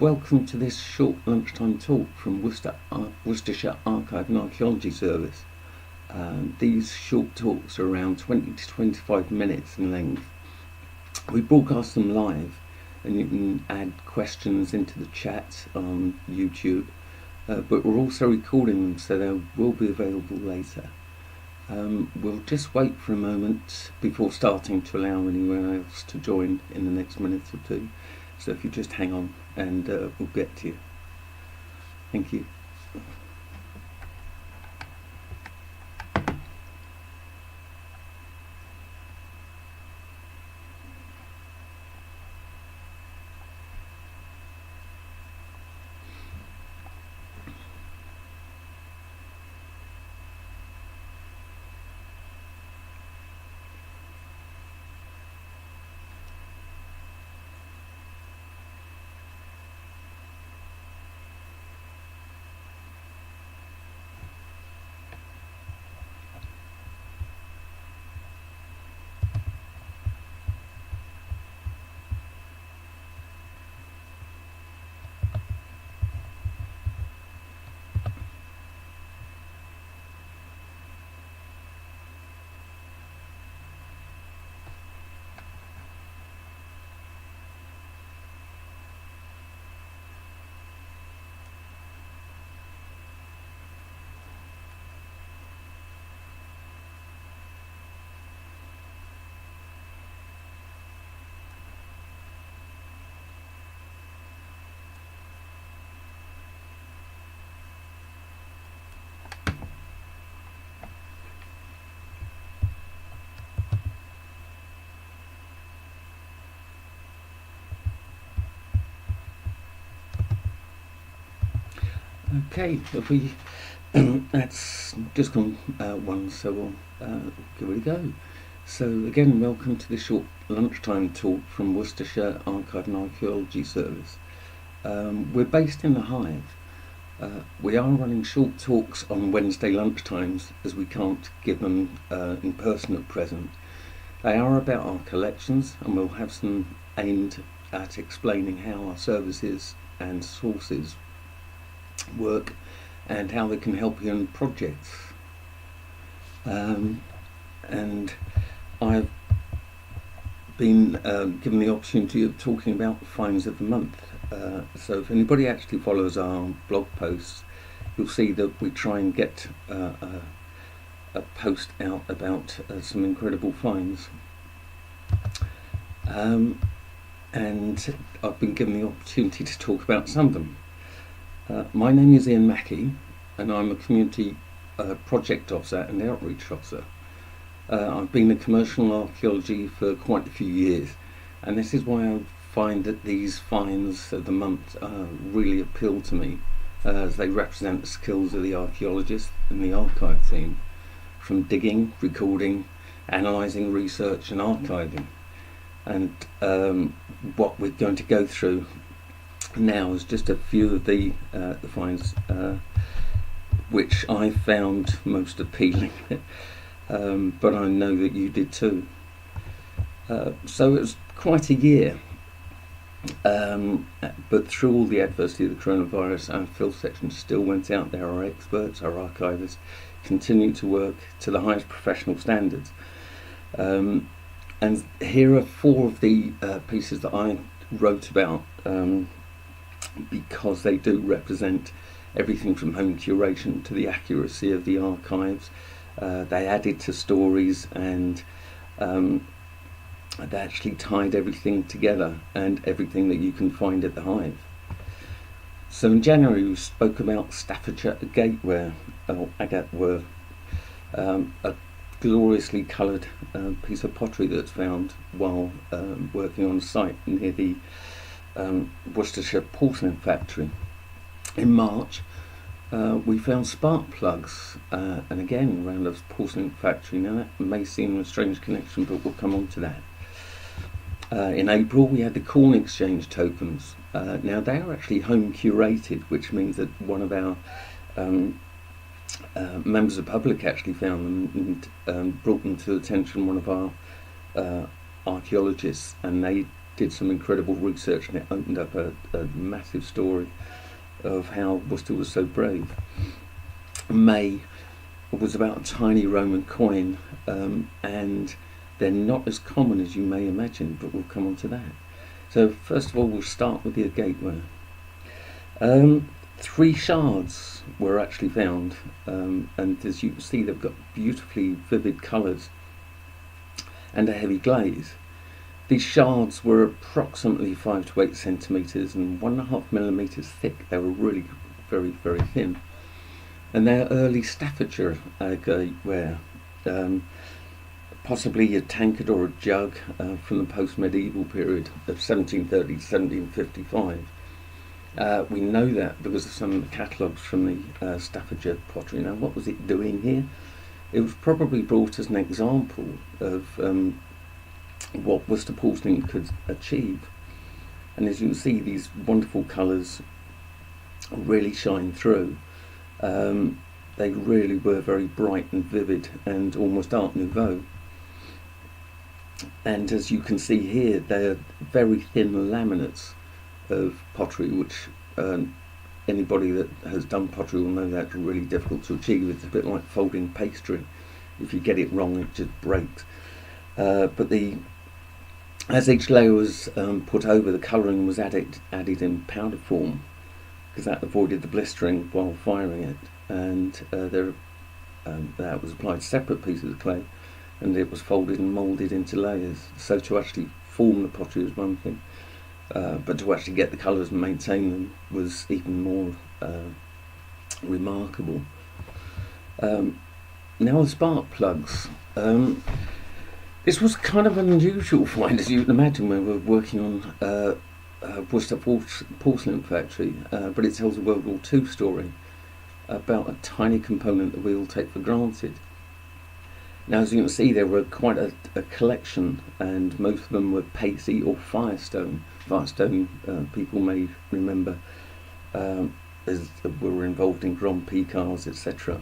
Welcome to this short lunchtime talk from Worcestershire Archive and Archaeology Service. These short talks are around 20 to 25 minutes in length. We broadcast them live, and you can add questions into the chat on YouTube, but we're also recording them, so they will be available later. We'll just wait for a moment before starting to allow anyone else to join in the next minute or two. So if you just hang on, and we'll get to you. Thank you. Okay, if we that's just gone one, so we'll give it a go. So again, welcome to this short lunchtime talk from Worcestershire Archive and Archaeology Service. We're based in the Hive. We are running short talks on Wednesday lunchtimes, as we can't give them in person at present. They are about our collections, and we'll have some aimed at explaining how our services and sources work and how they can help you in projects. And I've been given the opportunity of talking about the finds of the month. So if anybody actually follows our blog posts, you'll see that we try and get a post out about some incredible finds. And I've been given the opportunity to talk about some of them. My name is Ian Mackey, and I'm a community project officer and outreach officer. I've been in commercial archaeology for quite a few years, and this is why I find that these finds of the month really appeal to me, as they represent the skills of the archaeologist and the archive team, from digging, recording, analysing, research and archiving. And what we're going to go through now is just a few of the finds which I found most appealing, but I know that you did too. So it was quite a year, but through all the adversity of the coronavirus, our field section still went out there. Our experts, our archivists, continue to work to the highest professional standards. And here are four of the pieces that I wrote about, because they do represent everything from home curation to the accuracy of the archives. They added to stories, and they actually tied everything together, and everything that you can find at the Hive. So in January we spoke about Staffordshire Agate ware, a gloriously coloured piece of pottery that's found while working on site near the Worcestershire porcelain factory. In March we found spark plugs, and again around the porcelain factory. Now that may seem a strange connection, but we'll come on to that. In April we had the corn exchange tokens. Now they are actually home curated, which means that one of our members of the public actually found them and brought them to the attention of one of our archaeologists, and they did some incredible research, and it opened up a massive story of how Worcester was so brave. May was about a tiny Roman coin, and they're not as common as you may imagine, but we'll come on to that. So first of all, we'll start with the gateway. 3 shards were actually found, and as you can see, they've got beautifully vivid colours and a heavy glaze. These shards were approximately 5 to 8 centimetres and 1.5 millimetres thick. They were really very, very thin. And they're early Staffordshire gateware, possibly a tankard or a jug from the post-medieval period of 1730 to 1755. We know that because of some of the catalogues from the Staffordshire pottery. Now, what was it doing here? It was probably brought as an example of what Worcester porcelain could achieve. And as you can see, these wonderful colours really shine through. They really were very bright and vivid and almost Art Nouveau. And as you can see here, they're very thin laminates of pottery, which anybody that has done pottery will know that's really difficult to achieve. It's a bit like folding pastry. If you get it wrong, it just breaks. But as each layer was put over, the colouring was added in powder form, because that avoided the blistering while firing it, and that was applied to separate pieces of clay, and it was folded and moulded into layers. So to actually form the pottery was one thing, but to actually get the colours and maintain them was even more remarkable. Now the spark plugs. This was kind of an unusual find, as you can imagine, when we were working on Worcester Porcelain Factory, but it tells a World War II story about a tiny component that we all take for granted. Now, as you can see, there were quite a collection, and most of them were Pacey or Firestone. Firestone, people may remember, as were involved in Grand Prix cars, etc.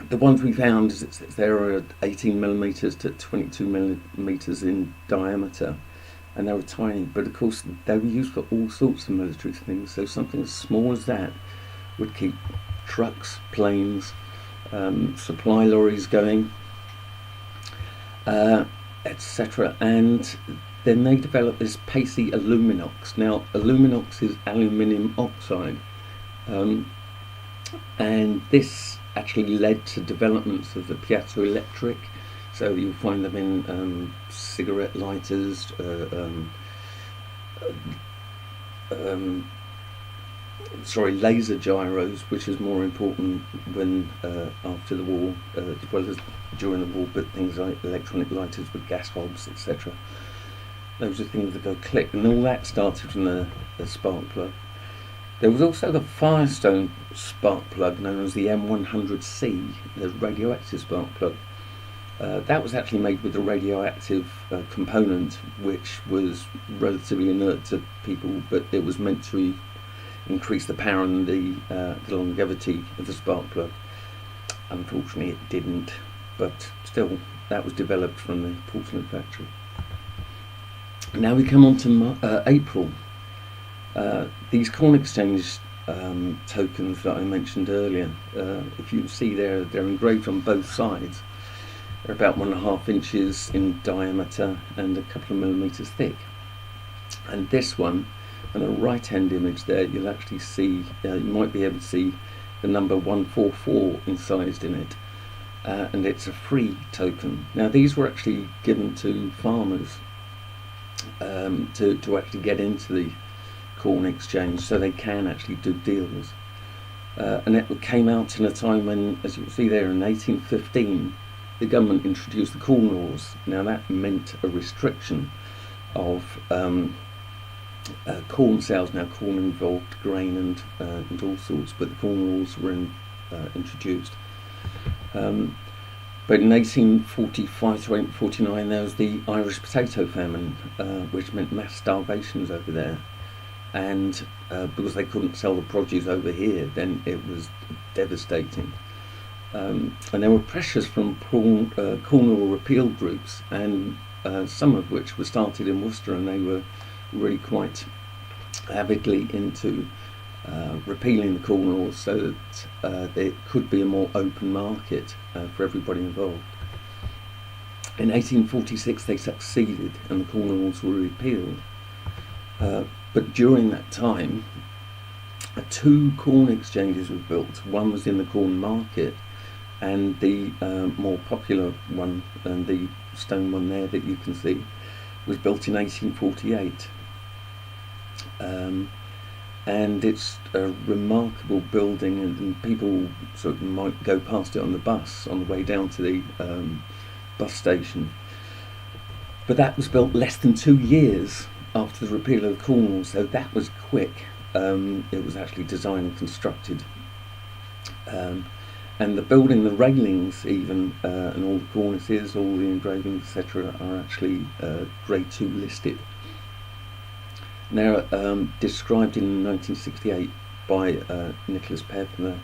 The ones we found, there are 18 millimetres to 22 millimetres in diameter, and they were tiny, but of course they were used for all sorts of military things. So something as small as that would keep trucks, planes, supply lorries going, etc. And then they developed this Pacey Aluminox. Now, Aluminox is aluminium oxide, and this actually led to developments of the piezoelectric. So you'll find them in cigarette lighters, laser gyros, which is more important when after the war, as well as during the war, but things like electronic lighters with gas hobs, etc. Those are things that go click, and all that started from the spark plug. There was also the Firestone spark plug, known as the M100C, the radioactive spark plug. That was actually made with a radioactive component, which was relatively inert to people, but it was meant to increase the power and the longevity of the spark plug. Unfortunately, it didn't, but still, that was developed from the porcelain factory. Now we come on to April. These Corn Exchange tokens that I mentioned earlier, if you see they're engraved on both sides. They're about 1.5 inches in diameter and a couple of millimetres thick. And this one, on the right hand image there, you'll actually see, you might be able to see the number 144 incised in it, and it's a free token. Now these were actually given to farmers to actually get into the Corn Exchange, so they can actually do deals. And it came out in a time when, as you can see there, in 1815, the government introduced the Corn Laws. Now that meant a restriction of corn sales. Now corn involved grain and all sorts, but the Corn Laws were introduced. But in 1845 to 1849 there was the Irish potato famine, which meant mass starvations over there. And because they couldn't sell the produce over here, then it was devastating. And there were pressures from corn law repeal groups, and some of which were started in Worcester, and they were really quite avidly into repealing the Corn Laws so that there could be a more open market for everybody involved. In 1846 they succeeded and the Corn Laws were repealed, but during that time 2 corn exchanges were built. One was in the Corn Market, and the more popular one, and the stone one there that you can see, was built in 1848. And it's a remarkable building, and people sort of might go past it on the bus on the way down to the bus station. But that was built less than 2 years after the repeal of the Corn Laws, so that was quick. It was actually designed and constructed. And the building, the railings even, and all the cornices, all the engravings, etc., are actually Grade 2 listed. Now, described in 1968 by Nicholas Pevner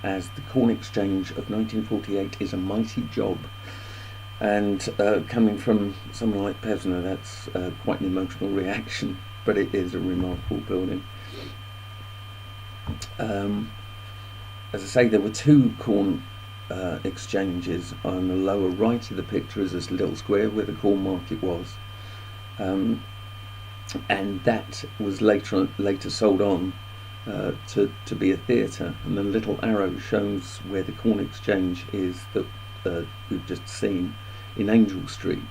as the Corn Exchange of 1948 is a mighty job. And coming from someone like Pevner, that's quite an emotional reaction, but it is a remarkable building. As I say, there were 2 corn exchanges. On the lower right of the picture is this little square where the corn market was, and that was later sold on to be a theatre. And the little arrow shows where the corn exchange is that we've just seen in Angel Street.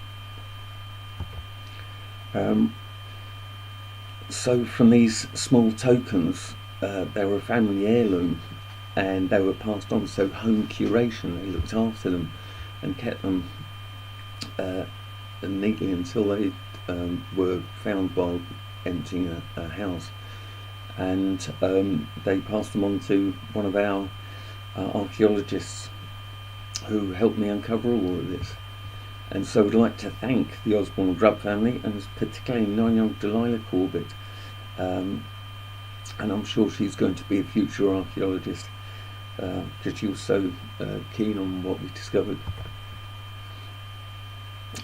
So from these small tokens, they were a family heirloom, and they were passed on. So home curation, they looked after them and kept them neatly until they were found while emptying a house, and they passed them on to one of our archaeologists who helped me uncover all of this. And so I'd like to thank the Osborne Grubb family, and particularly 9-year-old Delilah Corbett, and I'm sure she's going to be a future archaeologist because she was so keen on what we discovered.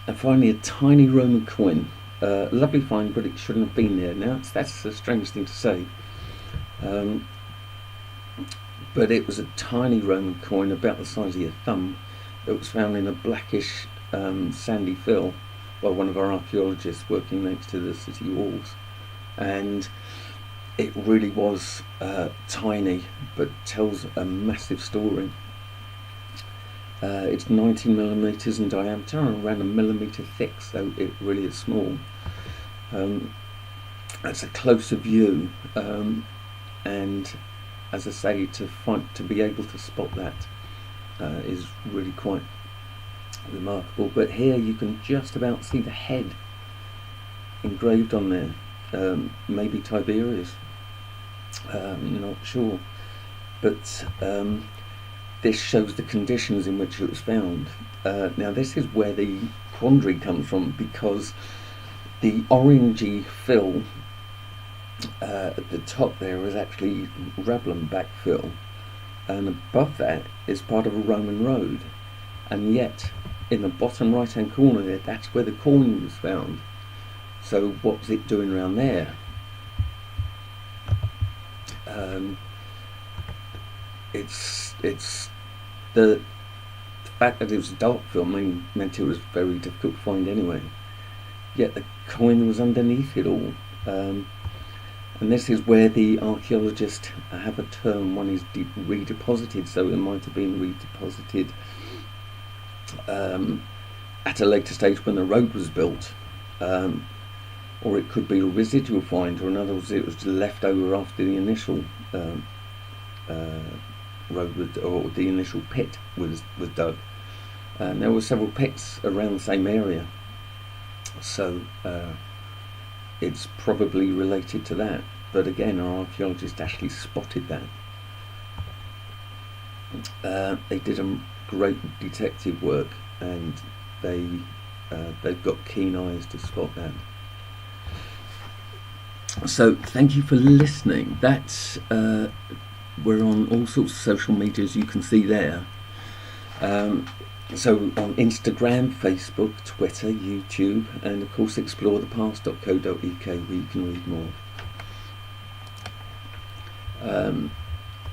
And finally, a tiny Roman coin, lovely find, but it shouldn't have been there. Now that's a strange thing to say, but it was a tiny Roman coin about the size of your thumb that was found in a blackish sandy fill by one of our archaeologists working next to the city walls, and it really was tiny, but tells a massive story. It's 19 millimeters in diameter and around 1 millimeter thick, so it really is small. That's a closer view, and as I say, to be able to spot that is really quite remarkable. But here you can just about see the head engraved on there, maybe Tiberius, not sure, but this shows the conditions in which it was found. Now this is where the quandary comes from, because the orangey fill at the top there is actually Rablin backfill, and above that is part of a Roman road, and yet in the bottom right hand corner there, that's where the coin was found. So what was it doing around there? It's the fact that it was dark film meant it was very difficult to find anyway, yet the coin was underneath it all. And this is where the archaeologists have a term, one is redeposited, so it might have been redeposited at a later stage when the road was built, or it could be a residual find, or in other words it was left over after the initial road or the initial pit was dug. There were several pits around the same area, so it's probably related to that. But again, our archaeologists actually spotted that. They did a great detective work, and they've got keen eyes to spot that. So thank you for listening. That's we're on all sorts of social media, as you can see there. So on Instagram, Facebook, Twitter, YouTube, and of course explorethepast.co.uk, where you can read more.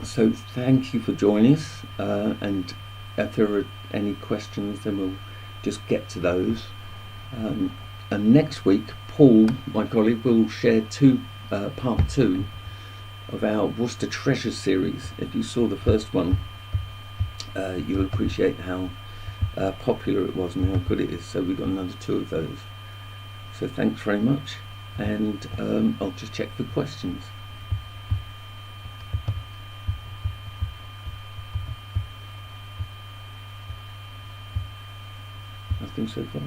So thank you for joining us, and if there are any questions, then we'll just get to those. And next week, Paul, my colleague, will share part two of our Worcester Treasures series. If you saw the first one, you'll appreciate how popular it was and how good it is. So we've got another two of those. So thanks very much, and I'll just check for questions. Nothing so far.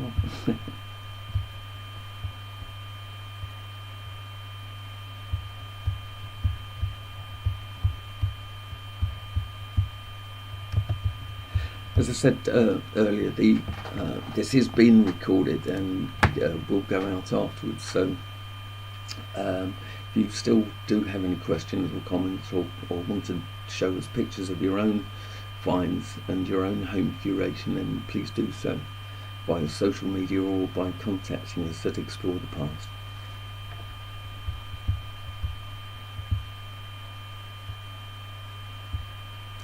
As I said earlier, this is being recorded and will go out afterwards. So if you still do have any questions or comments, or want to show us pictures of your own finds and your own home curation, then please do so via social media or by contacting us at Explore the Past.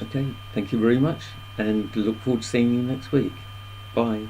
Okay, thank you very much, and look forward to seeing you next week. Bye.